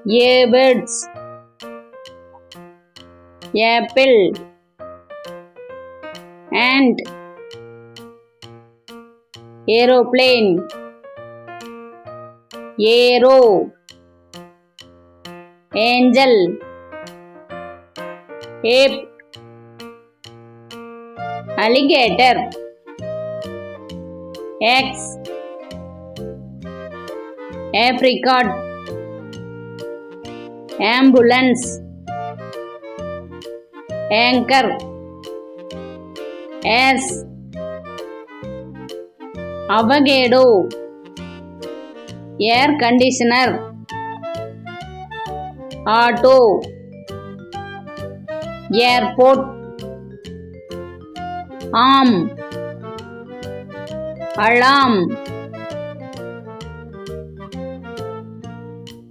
earbuds, apple, ant, aeroplane, arrow, angel, ape, alligator, X, apricot, ambulance, anchor, S, avocado, air conditioner, auto, airport, arm, alarm.